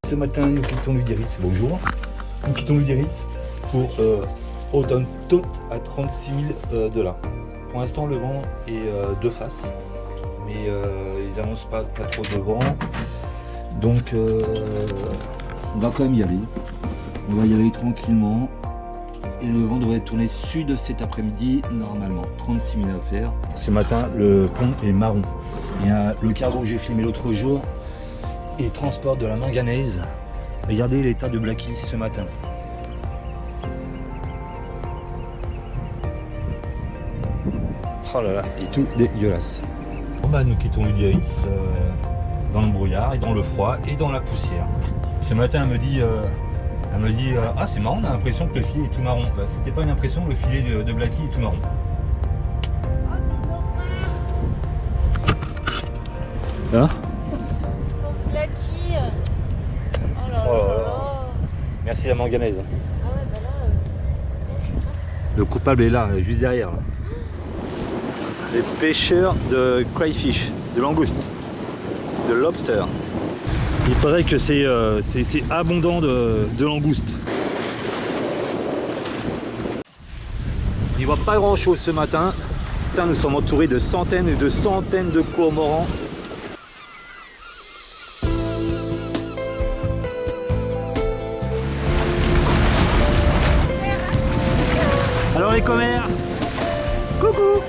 Ce matin, nous quittons l'Uderitz. Bonjour. Nous quittons l'Uderitz pour Odon Tot à 36 000 $. Pour l'instant, le vent est de face, mais ils annoncent pas trop de vent. Donc, on va quand même y aller. On va y aller tranquillement. Et le vent devrait tourner sud cet après-midi, normalement. 36 000 à faire. Ce matin, le pont est marron. Il y a le cargo que j'ai filmé l'autre jour. Il transporte de la manganèse. Regardez l'état de Blacky ce matin. Oh là là, il est tout dégueulasse. Bon bah, nous quittons l'Uderitz dans le brouillard et dans le froid et dans la poussière. Ce matin, elle me dit ah, c'est marrant, on a l'impression que le filet est tout marron. Bah, c'était pas une impression, le filet de Blacky est tout marron. Hein? Blacky. Oh là là. Merci la manganèse. Ah ouais, bah là. Le coupable est là, juste derrière. Là. Les pêcheurs de crayfish, de langoustes, de lobster. Il paraît que c'est abondant de langoustes. On n'y voit pas grand chose ce matin. Putain, nous sommes entourés de centaines et de centaines de cormorans. Alors les commères, coucou.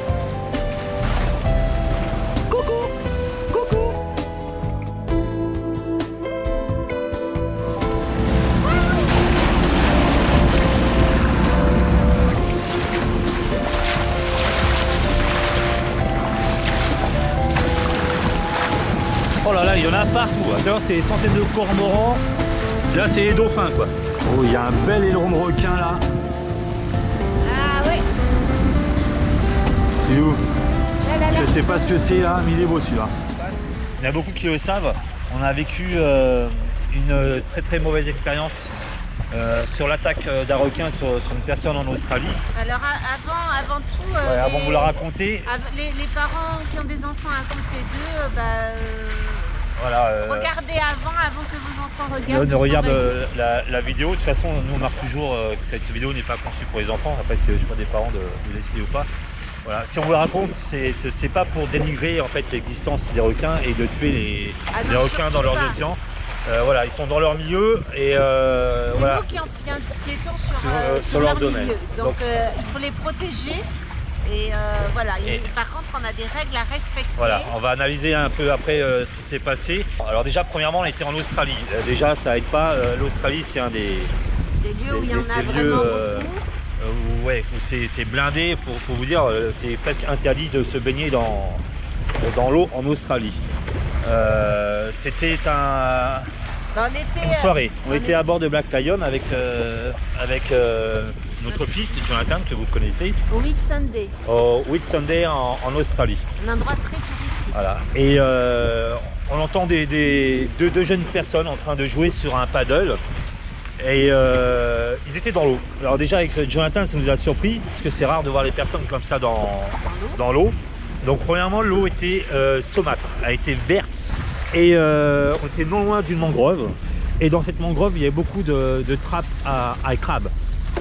Coucou. Coucou. Oh là là, il y en a partout. D'ailleurs, c'est des centaines de cormorans. Là, c'est les dauphins, quoi. Oh, il y a un bel aileron de requin là. C'est où? Je sais pas ce que c'est là, mais il est beau celui-là. Il y en a beaucoup qui le savent. On a vécu une très mauvaise expérience sur l'attaque d'un requin sur une personne en Australie. Alors avant tout, Avant de vous la raconter. Les parents qui ont des enfants à côté d'eux, regardez avant que vos enfants regardent. Ne regarde la vidéo. De toute façon, nous on marque toujours que cette vidéo n'est pas conçue pour les enfants. Après, c'est le choix des parents de décider ou pas. Voilà. Si on vous la raconte, c'est pas pour dénigrer en fait l'existence des requins et de tuer les requins dans leurs océans. Voilà, ils sont dans leur milieu et c'est voilà. nous qui enquêtons sur leur domaine. milieu. Donc il faut les protéger. Et voilà. Et par contre, on a des règles à respecter. Voilà, on va analyser un peu après ce qui s'est passé. Alors déjà, premièrement, on était en Australie. Déjà, ça aide pas. L'Australie, c'est un des lieux où il y en a vraiment beaucoup. Ouais, où c'est blindé, pour vous dire, c'est presque interdit de se baigner dans l'eau en Australie. C'était une soirée. On était à bord de Black Lion avec notre fils, Jonathan, que vous connaissez. Au Whitsunday. Au Whitsunday en Australie. Un endroit très touristique. Voilà. Et on entend deux jeunes personnes en train de jouer sur un paddle. Et ils étaient dans l'eau. Alors déjà avec Jonathan, ça nous a surpris parce que c'est rare de voir les personnes comme ça dans l'eau. Donc premièrement, l'eau était saumâtre, elle était verte et on était non loin d'une mangrove. Et dans cette mangrove, il y avait beaucoup de trappes à crabes.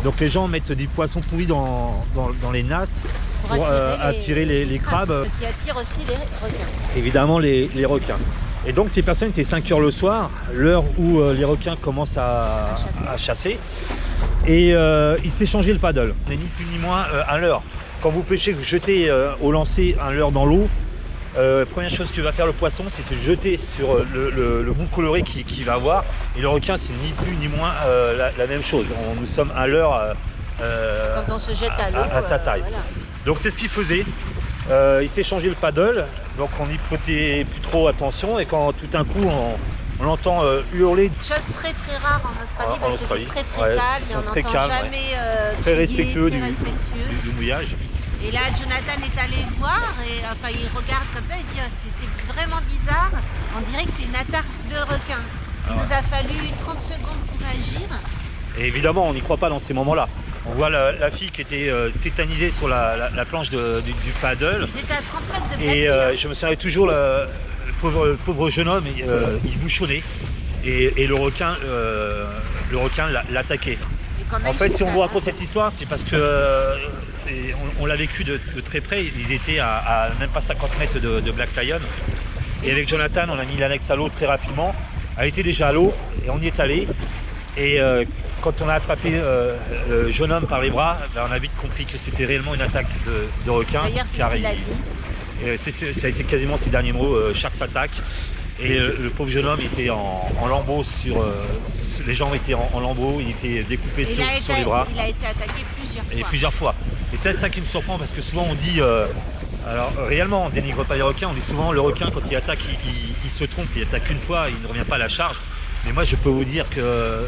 Donc les gens mettent des poissons pourris dans les nasses pour attirer les crabes. Qui attire aussi les requins. Évidemment les requins. Et donc ces personnes étaient 5 h le soir, l'heure où les requins commencent à chasser. Et ils s'échangeaient le paddle. On n'est ni plus ni moins à l'heure. Quand vous pêchez, vous jetez au lancer un leurre dans l'eau. Première chose que va faire le poisson, c'est se jeter sur le bout coloré qu'il va avoir. Et le requin, c'est ni plus ni moins la même chose. Nous sommes à l'heure quand on se jette à l'eau, à sa taille. Voilà. Donc c'est ce qu'il faisait. Il s'est changé le paddle, donc on n'y prêtait plus trop attention et quand tout d'un coup on l'entend hurler. Chose très rare en Australie parce que c'est très calme et on n'entend jamais très respectueux du mouillage. Et là Jonathan est allé voir et enfin il regarde comme ça, il dit c'est vraiment bizarre, on dirait que c'est une attaque de requin. Il nous a fallu 30 secondes pour agir. Et évidemment on n'y croit pas dans ces moments-là. On voit la fille qui était tétanisée sur la planche du paddle. Ils étaient à 30 mètres de Blacky. Et je me souviens toujours, le pauvre jeune homme, il bouchonnait. et le requin l'attaquait. En fait, si on vous raconte cette histoire, c'est parce que on l'a vécu de très près. Ils étaient à même pas 50 mètres de Black Lion. Et avec Jonathan, on a mis l'annexe à l'eau très rapidement. Elle était déjà à l'eau et on y est allé. Et quand on a attrapé le jeune homme par les bras, ben, on a vite compris que c'était réellement une attaque de requin. D'ailleurs, c'est ce qu'il a dit. Ça a été quasiment ses derniers mots, Sharks attaque. Et le pauvre jeune homme était en lambeaux les jambes étaient en lambeaux, il était découpé sur les bras. Il a été attaqué plusieurs fois. Et c'est ça qui me surprend parce que souvent on dit, alors réellement on dénigre pas les requins, on dit souvent le requin quand il attaque il se trompe, il attaque une fois, il ne revient pas à la charge. Mais moi je peux vous dire que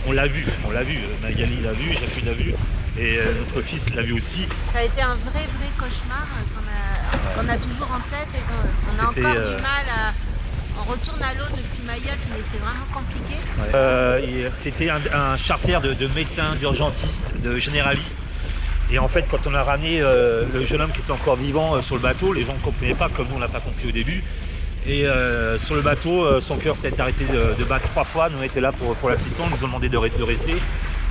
on l'a vu, Magali l'a vu, Jacques l'a vu et notre fils l'a vu aussi. Ça a été un vrai cauchemar qu'on a toujours en tête et qu'on a encore du mal à... On retourne à l'eau depuis Mayotte, mais c'est vraiment compliqué. C'était un charter de médecins, d'urgentistes, de généralistes. Et en fait, quand on a ramené le jeune homme qui était encore vivant sur le bateau, les gens ne comprenaient pas, comme nous on n'a pas compris au début. Et sur le bateau, son cœur s'est arrêté de battre 3 fois. Nous on était là pour l'assistant, ils nous ont demandé de rester.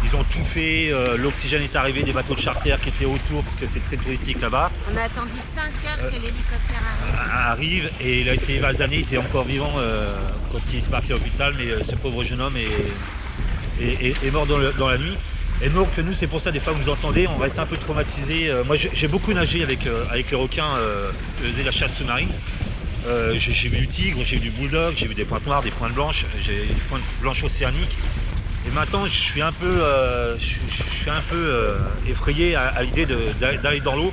Ils ont tout fait, l'oxygène est arrivé, des bateaux de charter qui étaient autour parce que c'est très touristique là-bas. On a attendu 5 heures que l'hélicoptère arrive et il a été évasané, il était encore vivant quand il est parti à l'hôpital, mais ce pauvre jeune homme est mort dans la nuit. Et donc nous c'est pour ça des fois vous nous entendez, on reste un peu traumatisé. Moi j'ai beaucoup nagé avec les requins, je faisais la chasse sous-marine. J'ai vu du tigre, j'ai vu du bulldog, j'ai vu des pointes noires, des pointes blanches, j'ai des pointes blanches océaniques. Et maintenant, je suis un peu effrayé à l'idée d'aller dans l'eau.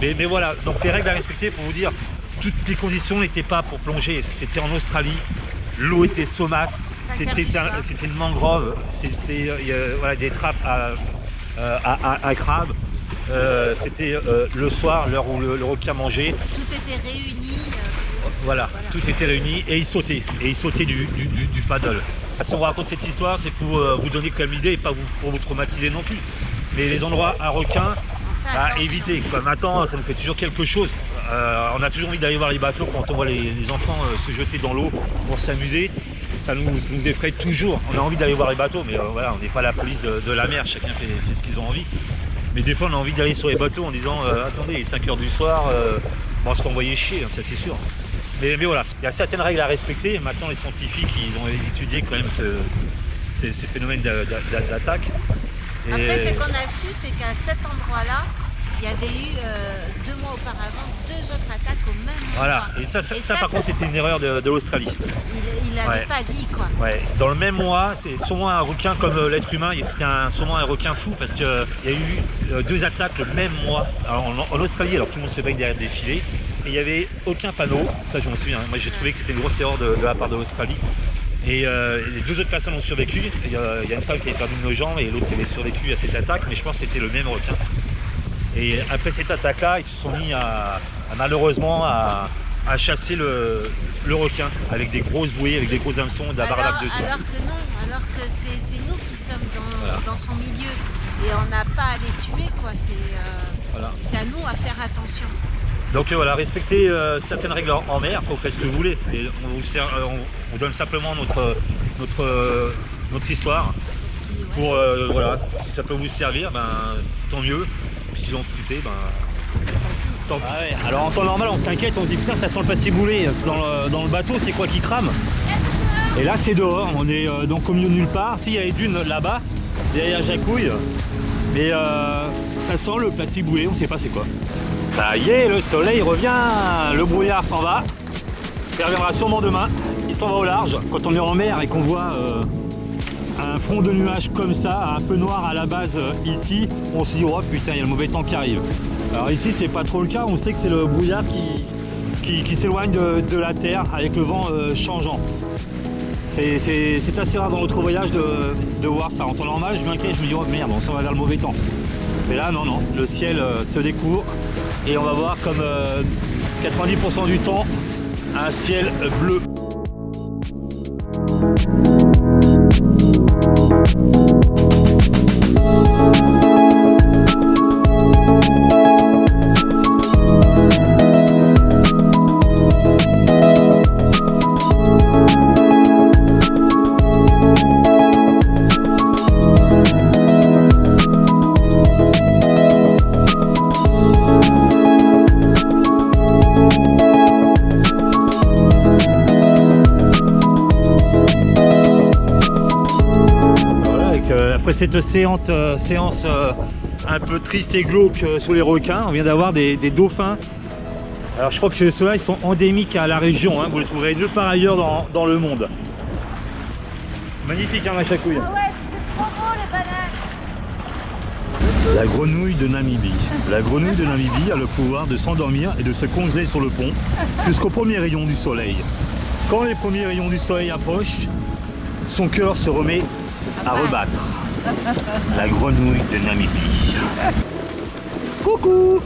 Mais voilà, donc les règles à respecter pour vous dire, toutes les conditions n'étaient pas pour plonger. C'était en Australie, l'eau était saumâtre, c'était une mangrove, c'était voilà, des trappes à crabes. C'était le soir, l'heure où le requin mangeait. Tout était réuni. Voilà, tout était réuni et il sautait du paddle. Si on raconte cette histoire, c'est pour vous donner quand même l'idée et pas pour vous traumatiser non plus. Mais les endroits à requins, à éviter. Maintenant, ça nous fait toujours quelque chose. On a toujours envie d'aller voir les bateaux quand on voit les enfants se jeter dans l'eau pour s'amuser. Ça nous effraie toujours. On a envie d'aller voir les bateaux, mais voilà, on n'est pas la police de la mer, chacun fait ce qu'ils ont envie. Mais des fois, on a envie d'aller sur les bateaux en disant attendez, il est 5 h du soir, on va se renvoyer chier, hein, ça c'est sûr. Mais voilà, il y a certaines règles à respecter. Maintenant, les scientifiques ils ont étudié quand même ces phénomènes d'attaque. Après, ce qu'on a su, c'est qu'à cet endroit-là, il y avait eu 2 mois auparavant 2 autres attaques au même endroit. Voilà, et ça par contre, c'était une erreur de l'Australie. Il n'avait pas dit quoi. Ouais. Dans le même mois, c'est sûrement un requin comme l'être humain, c'était sûrement un requin fou parce qu'il y a eu 2 attaques le même mois. Alors, en Australie, alors tout le monde se baigne derrière des filets. Et il n'y avait aucun panneau, ça je m'en souviens, moi j'ai trouvé que c'était une grosse erreur de la part de l'Australie. Et les 2 autres personnes ont survécu, il y a une femme qui avait perdu nos jambes et l'autre qui avait survécu à cette attaque, mais je pense que c'était le même requin. Et après cette attaque-là, ils se sont mis malheureusement à chasser le requin avec des grosses bouées, avec des gros hameçons, de la barbare dessus. Alors que non, alors que c'est nous qui sommes dans son milieu et on n'a pas à les tuer quoi, c'est à nous à faire attention. Donc voilà, respectez certaines règles en mer, vous faites ce que vous voulez. Et on donne simplement notre histoire. Pour voilà, si ça peut vous servir, ben tant mieux. Puis si vous en discutez, ben tant pis. Ah ouais. Alors en temps normal, on s'inquiète, on se dit putain, ça sent le passer-boulet dans le bateau, c'est quoi qui crame? Et là, c'est dehors, on est donc au milieu de nulle part. Si, il y a les dunes là-bas, derrière Jacouille, mais ça sent le plastic-boulet, on sait pas c'est quoi. Ça y est, le soleil revient, le brouillard s'en va, il reviendra sûrement demain, il s'en va au large. Quand on est en mer et qu'on voit un front de nuages comme ça, un peu noir à la base ici, on se dit oh putain, il y a le mauvais temps qui arrive. Alors ici c'est pas trop le cas, on sait que c'est le brouillard qui s'éloigne de la terre avec le vent changeant. C'est assez rare dans notre voyage de voir ça. En temps normal, je m'inquiète, je me dis oh merde, on s'en va vers le mauvais temps. Mais là non, le ciel se découvre et on va voir comme 90% du temps un ciel bleu. après cette séance un peu triste et glauque sur les requins, on vient d'avoir des dauphins. Alors je crois que ceux-là ils sont endémiques à la région, hein. Vous les trouverez nulle part ailleurs dans le monde. Magnifique hein, la chacouille. Ah ouais, c'est trop beau les bananes. La grenouille de Namibie. La grenouille de Namibie a le pouvoir de s'endormir et de se congeler sur le pont jusqu'au premier rayon du soleil. Quand les premiers rayons du soleil approchent, son cœur se remet à rebattre. La grenouille de Namibie. Coucou!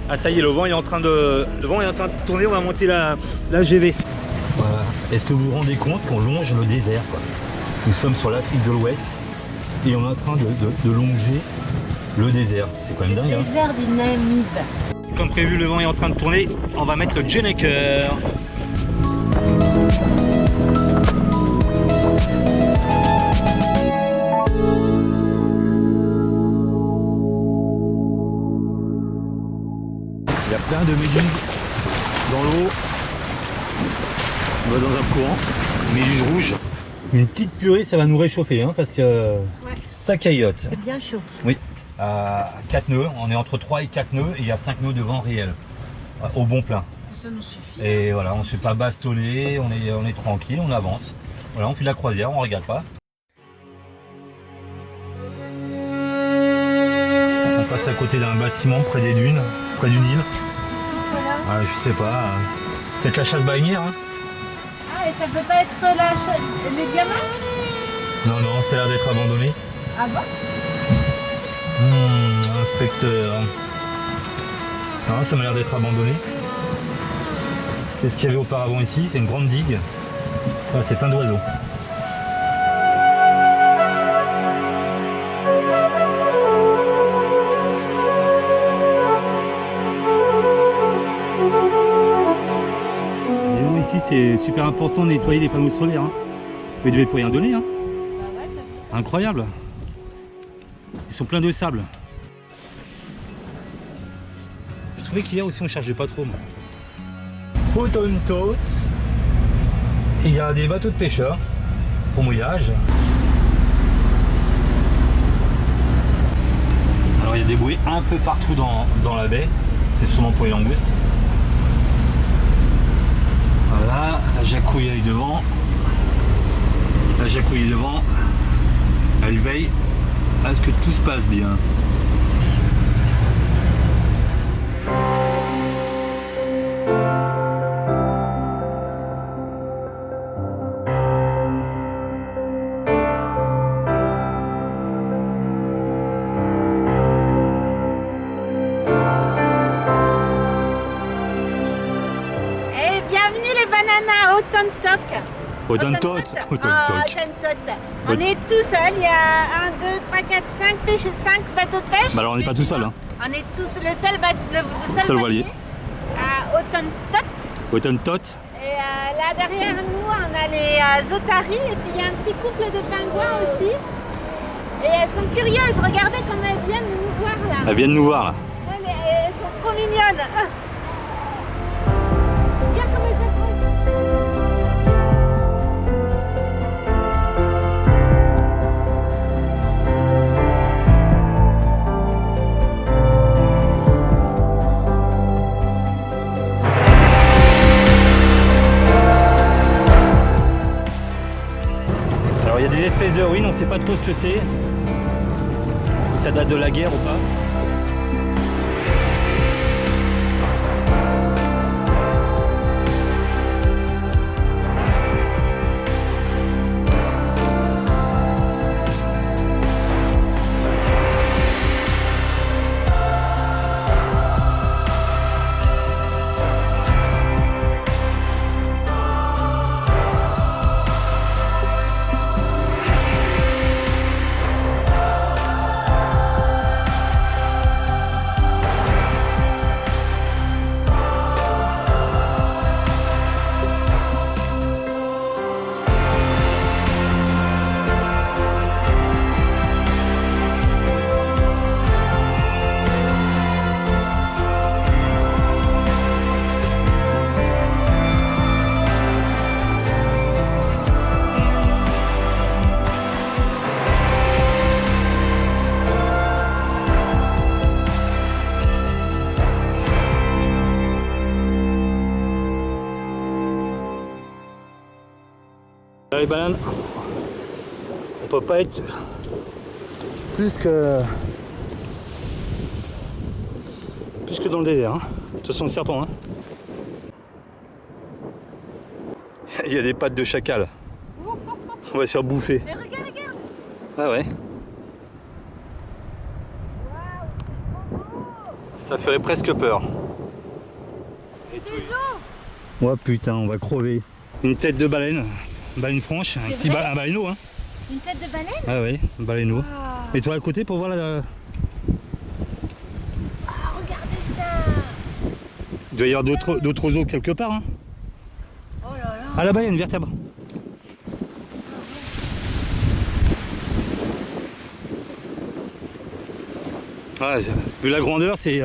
Ah ça y est, le vent est en train de tourner, on va monter la GV. Voilà. Est-ce que vous vous rendez compte qu'on longe le désert quoi? Nous sommes sur l'Afrique de l'Ouest et on est en train de longer le désert. C'est quand même dingue. Le désert du Namib. Comme prévu, le vent est en train de tourner. On va mettre le Jenneker. Il y a plein de méduses dans l'eau. On va dans un courant. Méduses rouges. Une petite purée, ça va nous réchauffer hein, parce que ça caillote. C'est bien chaud. Oui. À 4 nœuds, on est entre 3 et 4 nœuds et il y a 5 nœuds de vent réel. Au bon plein. Ça nous suffit. Et voilà, on ne se fait pas bastonner, on est tranquille, on avance. Voilà, on fait de la croisière, on ne regarde pas. On passe à côté d'un bâtiment près des dunes, près d'une île. Voilà. Ah, je sais pas, peut-être la chasse baleinière hein. Ah, et ça peut pas être les diamants? Non, non, ça a l'air d'être abandonné. Ah bon? Inspecteur. Non, ça m'a l'air d'être abandonné. Qu'est-ce qu'il y avait auparavant ici? C'est une grande digue. Ah, c'est plein d'oiseaux. Et nous, ici, c'est super important de nettoyer les panneaux solaires. Hein. Mais vous devez plus rien donner. Hein. Incroyable. Ils sont pleins de sable. Je trouvais qu'hier aussi on chargeait pas trop. Hottentot. Il y a des bateaux de pêcheurs pour mouillage. Alors il y a des bouées un peu partout dans la baie. C'est sûrement pour les langoustes. Voilà, la jacouille est devant. La jacouille est devant. Elle veille à ce que tout se passe bien. Et bienvenue les bananas Hottentot. Hottentot. On est tout seul, il y a 1, 2, 3, 4, 5 bateaux de pêche. Bah alors on n'est pas tout seul. Hein. On est tous le seul Seul voilier. À Hottentot. Hottentot. Et là derrière nous, on a les otaries et puis il y a un petit couple de pingouins aussi. Et elles sont curieuses, regardez comme elles viennent nous voir là. Elles viennent nous voir là. Elles sont trop mignonnes. Regarde comme elles s'approchent. Alors il y a des espèces de ruines, on ne sait pas trop ce que c'est. Si ça date de la guerre ou pas. Les bananes, on peut pas être plus que dans le désert. Hein. De toute façon, le serpent. Hein. Il y a des pattes de chacal. On va se faire bouffer. Mais regarde, regarde. Ah ouais. Ça ferait presque peur. Des os. Oh putain, on va crever. Une tête de baleine. Baleine franche, un baleineau. Hein. Une tête de baleine. Ah ouais, un baleineau. Wow. Et toi à côté pour voir la... Oh, regardez ça. Il doit y avoir d'autres os quelque part. Hein. Oh là là. Ah là-bas il y a une vertèbre. Ah, vu la grandeur c'est...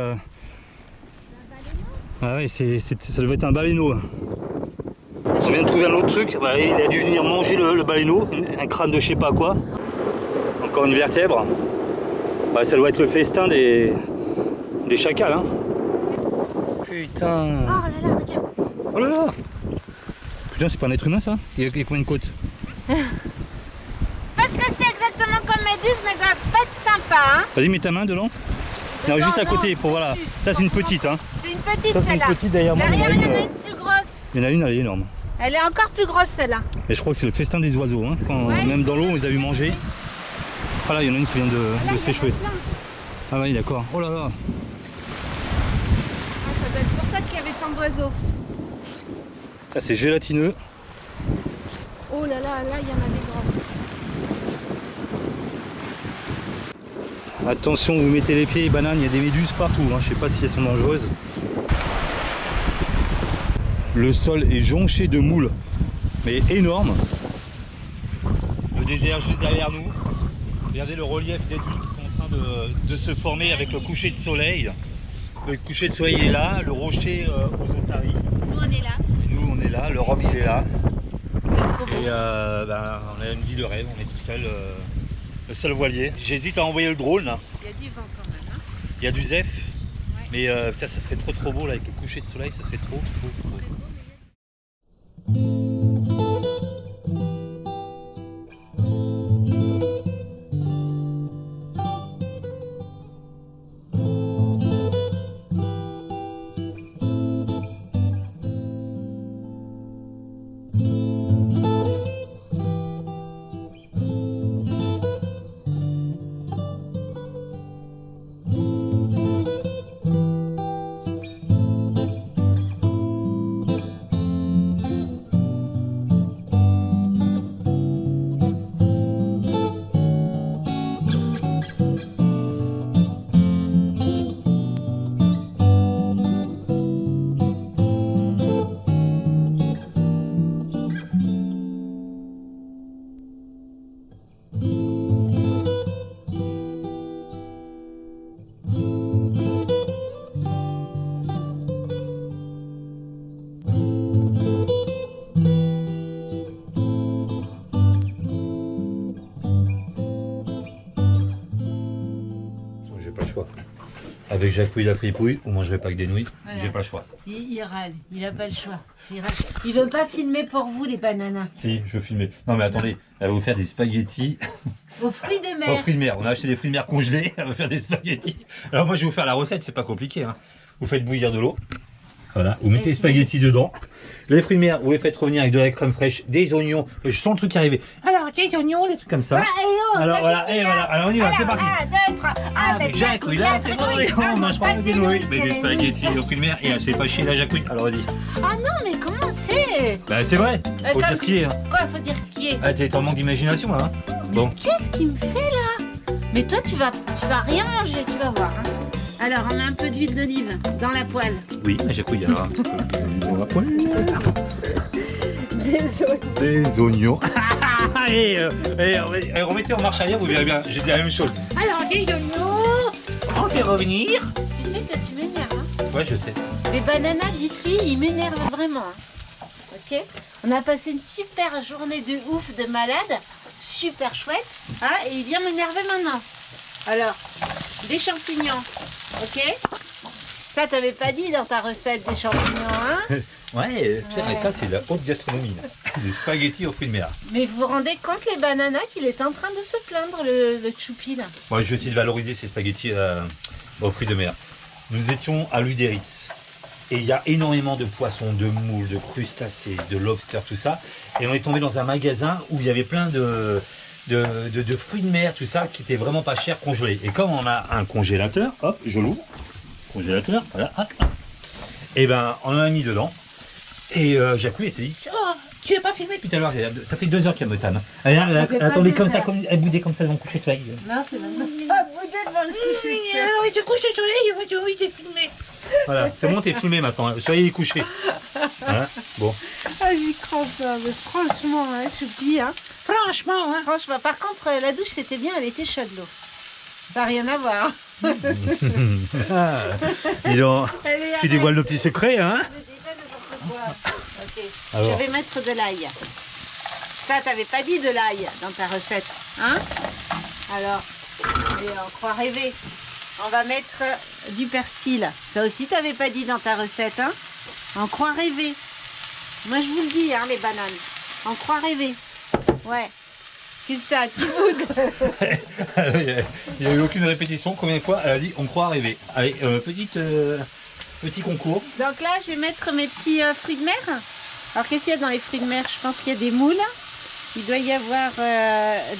Ah ouais, ça devait être un baleineau. On vient de trouver un autre truc, bah, il a dû venir manger le baleineau, un crâne de je sais pas quoi. Encore une vertèbre. Bah, ça doit être le festin des chacals. Hein. Putain. Oh là là, regarde. Oh là là. Putain, c'est pas un être humain ça? Il y a combien de côtes? Parce que c'est exactement comme Méduse, mais ça va pas être sympa. Hein. Vas-y, mets ta main dedans. Non, juste à côté, pour voilà. Ça c'est une petite. Hein. C'est une petite Ça c'est une celle-là. petite derrière moi. Derrière, il y en a une plus grosse. Il y en a une, elle est énorme. Elle est encore plus grosse celle-là. Et je crois que c'est le festin des oiseaux. Hein. Quand, Ouais, même dans l'eau, on les a vu manger. Ah là, il y en a une qui vient de s'échouer. Ah oui, d'accord. Oh là là. Ah, ça doit être pour ça qu'il y avait tant d'oiseaux. Ça c'est gélatineux. Oh là là, là il y en a des grosses. Attention, vous mettez les pieds, les bananes, il y a des méduses partout. Hein. Je sais pas si elles sont dangereuses. Le sol est jonché de moules, mais énorme. Le désert juste derrière nous. Regardez le relief des dunes qui sont en train de se former avec le coucher de soleil. Le coucher de soleil est là, le rocher aux Otaries. Nous on est là. Et nous on est là, le Rhum il est là. C'est trop beau. Et on a une vie de rêve, on est tout seul, le seul voilier. J'hésite à envoyer le drone là. Il y a du vent quand même. Hein. Il y a du zef. Ouais. Mais putain, ça serait trop beau là avec le coucher de soleil, ça serait trop. J'ai pas le choix. Avec Jacouille la fripouille, on mangerait pas que des nouilles. Voilà. J'ai pas le choix. Il râle, il a pas le choix. Il veut pas filmer pour vous les bananas. Si, je filmais. Non mais attendez, elle va vous faire des spaghettis. Aux fruits de mer. Aux fruits de mer. On a acheté des fruits de mer congelés, elle va faire des spaghettis. Alors moi je vais vous faire la recette, c'est pas compliqué. Hein. Vous faites bouillir de l'eau. Voilà, vous mettez les spaghettis dedans. Les fruits de mer, vous les faites revenir avec de la crème fraîche, des oignons. Je sens le truc arriver. Alors, des oignons, des trucs comme ça. Alors voilà, et voilà. Alors on y va, c'est parti. Avec Jacouille la fripouille, on mange pas des nouilles, mais des spaghettis aux fruits de mer. Et elle se fait pas chier la Jacouille. Alors vas-y. Ah non, mais comment t'es? Bah c'est vrai, faut dire ce qui est. Hein. Quoi, faut dire ce qui est? Ah, t'es en manque d'imagination là. Hein. Bon. Qu'est-ce qu'il me fait là? Mais toi, tu vas rien manger, tu vas voir. Hein. Alors, on met un peu d'huile d'olive dans la poêle. Oui, mais Jacouille, alors un petit peu dans la poêle. Des oignons. Et remettez en marche arrière, vous verrez bien, j'ai dit la même chose. Alors, des oignons. On fait revenir. Tu sais que tu m'énerves, hein? Ouais, je sais. Les bananas, dites-lui, ils m'énervent vraiment. Hein. Ok? On a passé une super journée de ouf, de malade. Super chouette. Hein, et il vient m'énerver maintenant. Alors, des champignons. Ok? Ça, t'avais pas dit dans ta recette des champignons, hein? Ouais, tiens, et ça c'est la haute gastronomie. Là. Des spaghettis aux fruits de mer. Mais vous vous rendez compte les bananas qu'il est en train de se plaindre le choupi là. Moi je vais essayer de valoriser ces spaghettis aux fruits de mer. Nous étions à l'Uderitz. Et il y a énormément de poissons, de moules, de crustacés, de lobster, tout ça. Et on est tombé dans un magasin où il y avait plein de fruits de mer, tout ça, qui étaient vraiment pas chers, congelés. Et comme on a un congélateur, hop, je l'ouvre. Congélateur, voilà, hop. Et ben, on en a mis dedans. Et Jacques, il s'est dit, oh, tu n'as pas filmé tout à l'heure. Ça fait 2 heures qu'elle me tame. Attendez, comme ça, elle boudait comme ça dans le coucher de soleil. Non, c'est même pas boudé devant le coucher de soleil. Il se couche de soleil, oui, j'ai filmé. Voilà, c'est bon, t'es filmé maintenant. Le soleil est couché. Voilà, bon. Ah, j'y crois pas, mais franchement, hein, choupi, hein. Franchement, hein. Franchement, par contre, la douche c'était bien, elle était chaude l'eau. Ça n'a rien à voir. Ah, dis donc, Elle est tu dévoiles nos petits secrets, hein? Ok, Alors. je vais mettre de l'ail. Ça, t'avais pas dit de l'ail dans ta recette, hein? Alors, et on croit rêver. On va mettre du persil. Ça aussi, t'avais pas dit dans ta recette, hein? On croit rêver. Moi, je vous le dis, hein, les bananes. On croit rêver. Ouais. Qu'est-ce que t'as? Tu boudes? Il n'y a eu aucune répétition. Combien de fois elle a dit on croit rêver? Allez, petit concours. Donc là, je vais mettre mes petits fruits de mer. Alors, qu'est-ce qu'il y a dans les fruits de mer? Je pense qu'il y a des moules. Il doit y avoir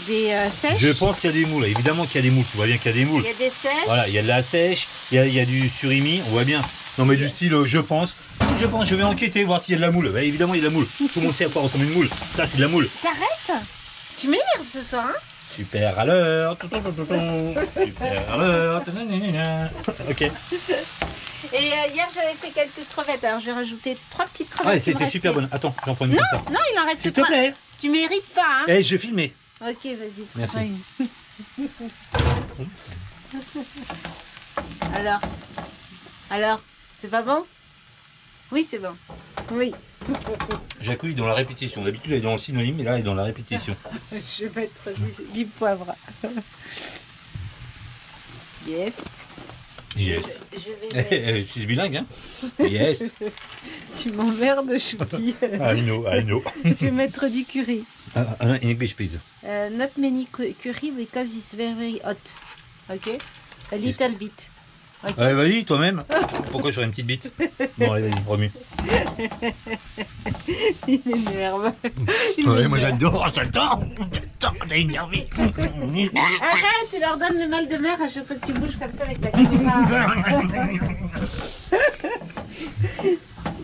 des sèches. Je pense qu'il y a des moules. Évidemment qu'il y a des moules. Tu vois bien qu'il y a des moules. Il y a des sèches. Voilà, il y a de la sèche, il y a du surimi, on voit bien. Non mais du style, je pense, je vais enquêter, voir s'il y a de la moule. Bah, évidemment, il y a de la moule. Tout le monde sait à quoi ressemble une moule. Ça, c'est de la moule. T'arrêtes? Tu m'énerves ce soir, hein? Super à l'heure. Super à l'heure. Ok. Et hier, j'avais fait quelques crevettes. Alors, j'ai rajouté 3 petites crevettes. Ouais, qui me c'était super restaient. bonne. Attends, j'en prends une Non, comme ça. non, il en reste S'il te 3. plaît. Tu mérites pas, hein? Eh, je filmais. Ok, vas-y. Merci. Oui. Alors, c'est pas bon? Oui, c'est bon. Oui. Jacques, il est dans la répétition. D'habitude, il est dans le synonyme, mais là, il est dans la répétition. Je vais mettre du poivre. Yes. Yes. Je vais mettre... Je suis bilingue, hein? Yes. Tu m'emmerdes, Choupi. I know. Je vais mettre du curry. In English, please. Not many curry because it's very hot. Ok? A little bit. Okay. Allez, vas-y, toi-même. Pourquoi j'aurais une petite bite? Bon, allez, vas-y, remue. Il m'énerve. Ouais, moi j'adore, t'es énervé. Arrête, tu leur donnes le mal de mer à chaque fois que tu bouges comme ça avec la caméra.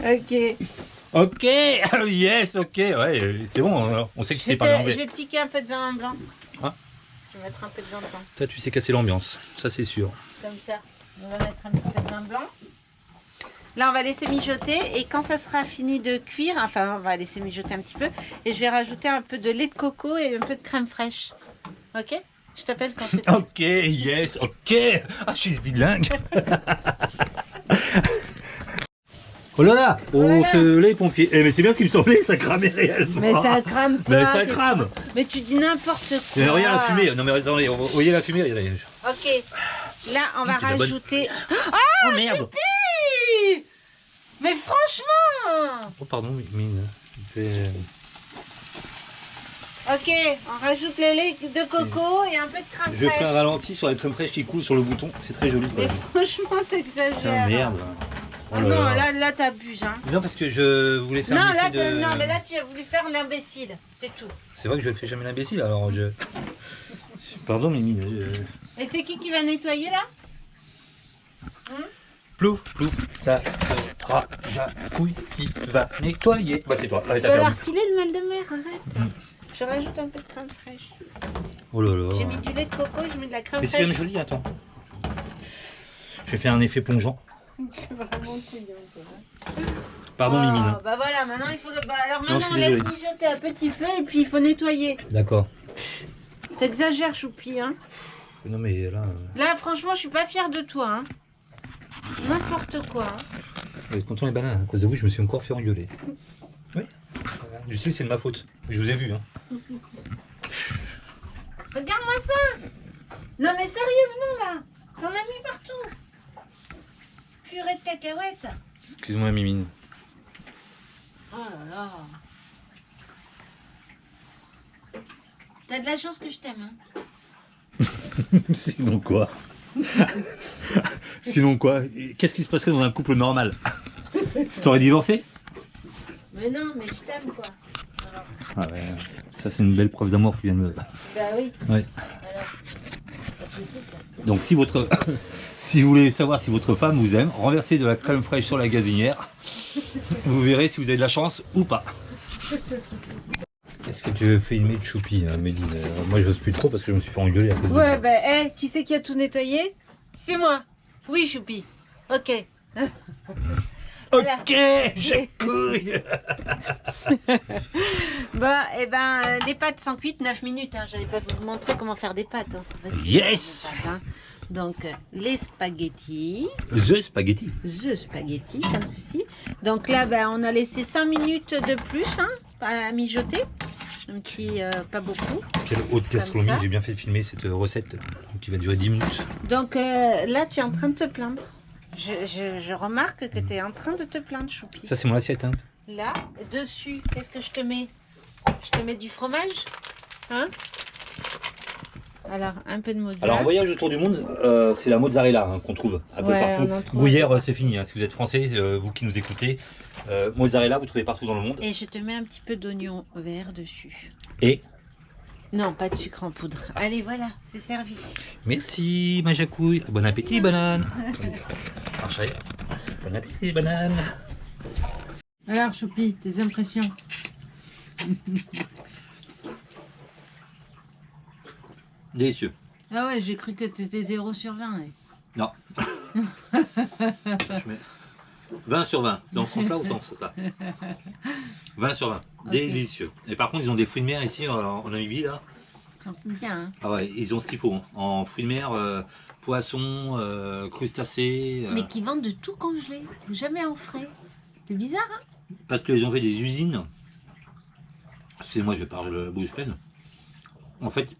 Ok. Ok, yes, ok, ouais, c'est bon, on sait que tu sais parler Je anglais. vais te piquer un peu de vin blanc. Ah. Je vais mettre un peu de vin blanc. Toi, tu sais casser l'ambiance, ça c'est sûr. Comme ça. On va mettre un petit peu de vin blanc. Là, on va laisser mijoter. Et quand ça sera fini de cuire, enfin, on va laisser mijoter un petit peu. Et je vais rajouter un peu de lait de coco et un peu de crème fraîche. Ok? Je t'appelle quand c'est Ok, yes, ok. Ah, je suis bilingue. Oh là là, ce lait pompier. Eh, mais c'est bien ce qui me semblait, ça cramait réellement. Mais ça crame pas. Mais ça crame. Mais tu dis n'importe quoi. Mais regarde la fumée. Non mais attendez, vous voyez la fumée, regardez. Ok. Là, on va C'est de la bonne- rajouter... Oh merde. Choupi! Mais franchement! Oh pardon, mine. Ok, on rajoute le lait de coco et un peu de crème Je fais un fraîche. ralenti sur la crème fraîche qui coule sur le bouton, c'est très joli. Mais Quoi. franchement, Putain, t'exagères. merde. Ah non, là t'abuses. Hein. Non, parce que je voulais faire Non, un là, effet de... non, mais là, tu as voulu faire l'imbécile. C'est tout. C'est vrai que je ne fais jamais l'imbécile, alors je... Pardon, Mimine. Et c'est qui va nettoyer là? Plou, ça sera Jacouille qui va nettoyer. Bah c'est toi, allez, Tu vas leur filer le mal de mer, arrête. Je rajoute un peu de crème fraîche. Oh là là. J'ai mis du lait de coco, j'ai mis de la crème Mais c'est quand fraîche. même joli, attends. Je vais faire un effet plongeant. C'est vraiment couillon, toi. Pardon, Oh, Mimine. bah voilà, maintenant il faut. Bah, alors Non, maintenant je suis on laisse désolé. mijoter à petit feu et puis il faut nettoyer. D'accord. T'exagères, Choupi, hein. Non mais là... Là, franchement, je suis pas fière de toi, hein. N'importe quoi. Hein. Vous êtes content les bananes, à cause de vous, je me suis encore fait engueuler. Oui. Je sais, c'est de ma faute. Je vous ai vu, hein. Regarde-moi ça. Non mais sérieusement là, t'en as mis partout. Purée de cacahuètes. Excuse-moi, Mimine. Oh là là. T'as de la chance que je t'aime. Hein. Sinon quoi? Sinon quoi? Qu'est-ce qui se passerait dans un couple normal? Tu t'aurais divorcé? Mais non, mais je t'aime quoi. Alors, Ah ouais, ça c'est une belle preuve d'amour que tu viens de me... bah oui. Ouais. Alors, pas possible. Donc si votre... si vous voulez savoir si votre femme vous aime, renversez de la crème fraîche sur la gazinière. Vous verrez si vous avez de la chance ou pas. Est-ce que tu veux filmer Choupi, hein, Mehdi? Moi je n'ose plus trop parce que je me suis fait engueuler à cause de Ouais, ça. bah, qui c'est qui a tout nettoyé? C'est moi. Oui, Choupi. Ok. Ok, j'ai couille. Bah, les pâtes sont cuites 9 minutes. Hein. J'allais pas vous montrer comment faire des pâtes. Hein. C'est facile. Yes. Pâtes, hein. Donc, les spaghettis. The spaghetti. The spaghetti, comme ceci. Donc là, on a laissé 5 minutes de plus hein, à mijoter. Un petit, pas beaucoup. Quelle haute gastronomie, ça. j'ai bien fait filmer cette recette qui va durer 10 minutes. Donc là, tu es en train de te plaindre. Je remarque que tu es en train de te plaindre, Choupi. Ça c'est mon assiette. Hein. Là, dessus, qu'est-ce que je te mets? Je te mets du fromage. Hein? Alors, un peu de mozzarella. Alors en voyage autour du monde, c'est la mozzarella hein, qu'on trouve un peu Ouais, partout. on en trouve Gruyère, c'est fini. Hein, si vous êtes français, vous qui nous écoutez, mozzarella, vous trouvez partout dans le monde. Et je te mets un petit peu d'oignon vert dessus. Et Non, pas de sucre en poudre. Allez, voilà, c'est servi. merci ma jacouille. Bon appétit banane. Marchez. Bon appétit banane. Alors, Choupi, tes impressions? Délicieux. Ah ouais, j'ai cru que tu étais 0 sur 20. Ouais. Non. Je mets 20 sur 20. Dans ce sens-là ou dans ce sens-là? 20 sur 20. Délicieux. Et par contre, ils ont des fruits de mer ici en Namibie là. Ils sont bien, hein. Ah ouais, ils ont ce qu'il faut. Hein. En fruits de mer, poissons, crustacés. Mais qui vendent de tout congelé, jamais en frais. C'est bizarre, hein? Parce qu'ils ont fait des usines. Excusez-moi, je parle bouche pleine. En fait,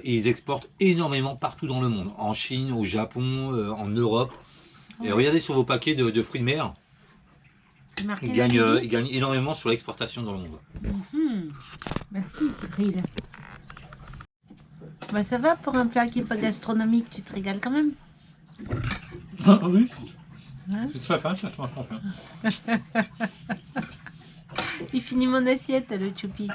ils exportent énormément partout dans le monde. En Chine, au Japon, en Europe. Et regardez sur vos paquets de fruits de mer. Marqué Ils gagnent, Namibie. ils gagnent énormément sur l'exportation dans le monde. Merci, Cyril. Bah ça va pour un plat qui n'est pas gastronomique, tu te régales quand même. Ah oui. Hein? C'est très fin, c'est franchement fin. Il finit mon assiette, le Choupi.